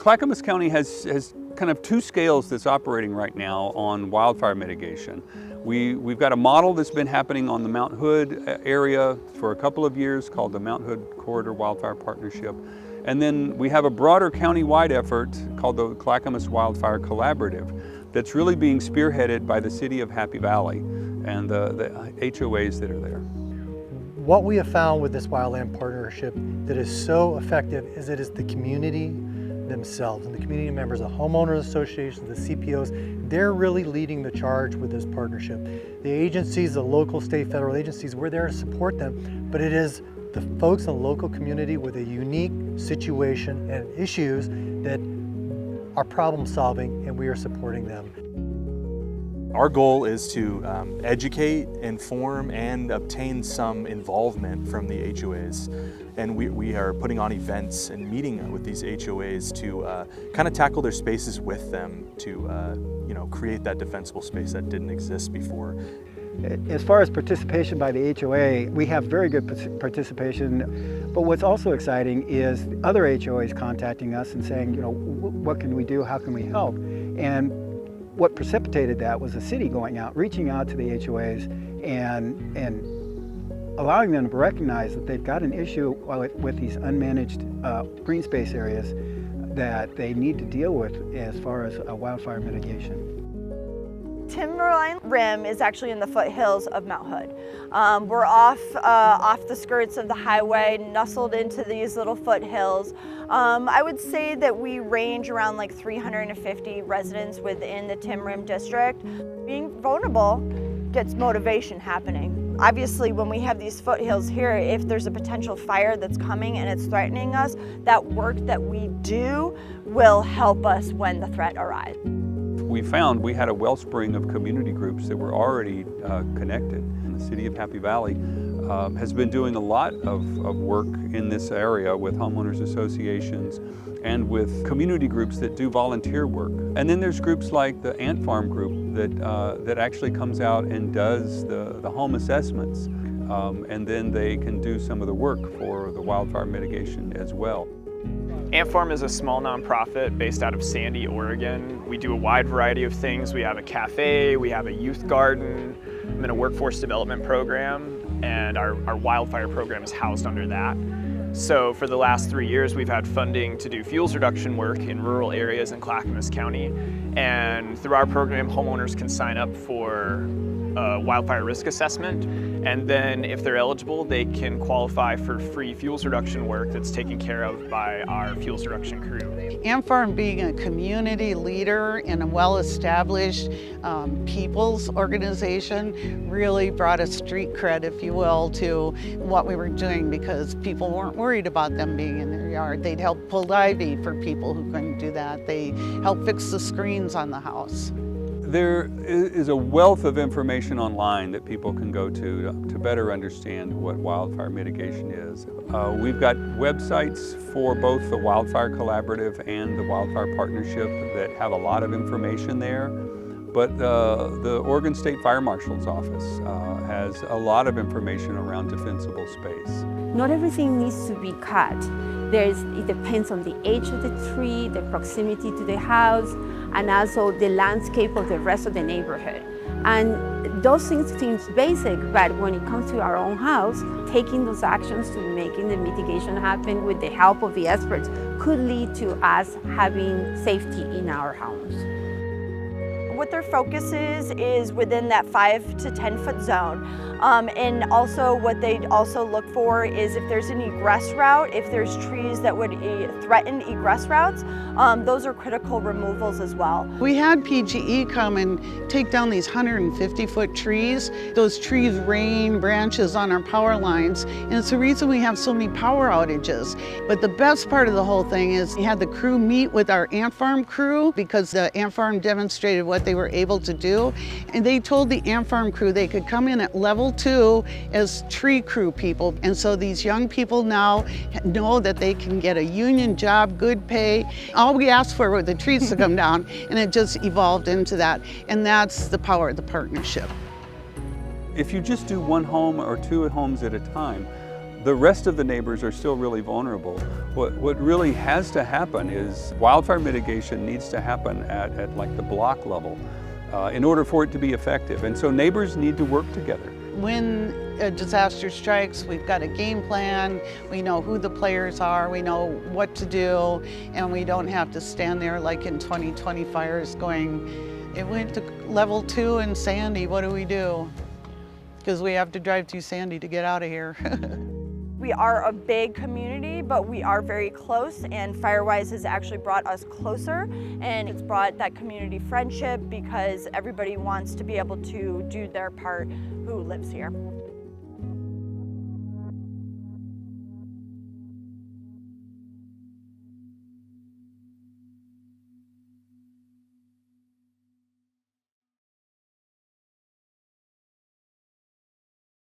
Clackamas County has kind of two scales that's operating right now on wildfire mitigation. We've got a model that's been happening on the Mount Hood area for a couple of years called the Mount Hood Corridor Wildfire Partnership. And then we have a broader county-wide effort called the Clackamas Wildfire Collaborative that's really being spearheaded by the city of Happy Valley and the HOAs that are there. What we have found with this wildland partnership that is so effective is it is the community themselves and the community members, the homeowners associations, the CPOs, they're really leading the charge with this partnership. The agencies, the local, state, federal agencies, we're there to support them, but it is the folks in the local community with a unique situation and issues that are problem solving, and we are supporting them. Our goal is to educate, inform, and obtain some involvement from the HOAs. And we are putting on events and meeting with these HOAs to kind of tackle their spaces with them to create that defensible space that didn't exist before. As far as participation by the HOA, we have very good participation, but what's also exciting is other HOAs contacting us and saying, what can we do, how can we help? And what precipitated that was the city going out, reaching out to the HOAs and allowing them to recognize that they've got an issue with these unmanaged green space areas that they need to deal with as far as wildfire mitigation. Timberline Rim is actually in the foothills of Mount Hood. We're off the skirts of the highway, nestled into these little foothills. I would say that we range around like 350 residents within the Tim Rim district. Being vulnerable gets motivation happening. Obviously, when we have these foothills here, if there's a potential fire that's coming and it's threatening us, that work that we do will help us when the threat arrives. We found we had a wellspring of community groups that were already connected. And the city of Happy Valley has been doing a lot of work in this area with homeowners associations and with community groups that do volunteer work. And then there's groups like the Ant Farm group that actually comes out and does the home assessments. And then they can do some of the work for the wildfire mitigation as well. Ant Farm is a small nonprofit based out of Sandy, Oregon. We do a wide variety of things. We have a cafe, we have a youth garden, I'm in a workforce development program, and our wildfire program is housed under that. So for the last 3 years, we've had funding to do fuels reduction work in rural areas in Clackamas County. And through our program, homeowners can sign up for a wildfire risk assessment. And then if they're eligible, they can qualify for free fuels reduction work that's taken care of by our fuels reduction crew. Ant Farm being a community leader in a well-established people's organization really brought a street cred, if you will, to what we were doing because people weren't worried about them being in their yard. They'd help pull ivy for people who couldn't do that. They helped fix the screens on the house. There is a wealth of information online that people can go to better understand what wildfire mitigation is. We've got websites for both the Wildfire Collaborative and the Wildfire Partnership that have a lot of information there. But the Oregon State Fire Marshal's office has a lot of information around defensible space. Not everything needs to be cut. It depends on the age of the tree, the proximity to the house, and also the landscape of the rest of the neighborhood. And those things seem basic, but when it comes to our own house, taking those actions to making the mitigation happen with the help of the experts could lead to us having safety in our homes. What their focus is within that 5 to 10 foot zone. And also what they also look for is if there's an egress route, if there's trees that would threaten egress routes, those are critical removals as well. We had PGE come and take down these 150-foot trees. Those trees rain branches on our power lines, and it's the reason we have so many power outages. But the best part of the whole thing is we had the crew meet with our Ant Farm crew because the Ant Farm demonstrated what they were able to do, and they told the Ant Farm crew they could come in at level 2 as tree crew people. And so these young people now know that they can get a union job, good pay. All we asked for were the trees to come down, and it just evolved into that. And that's the power of the partnership. If you just do one home or two homes at a time, the rest of the neighbors are still really vulnerable. What really has to happen is wildfire mitigation needs to happen at like the block level in order for it to be effective. And so neighbors need to work together. When a disaster strikes, we've got a game plan, we know who the players are, we know what to do, and we don't have to stand there like in 2020 fires going, it went to level 2 in Sandy, what do we do? Because we have to drive through Sandy to get out of here. We are a big community, but we are very close, and Firewise has actually brought us closer, and it's brought that community friendship because everybody wants to be able to do their part who lives here.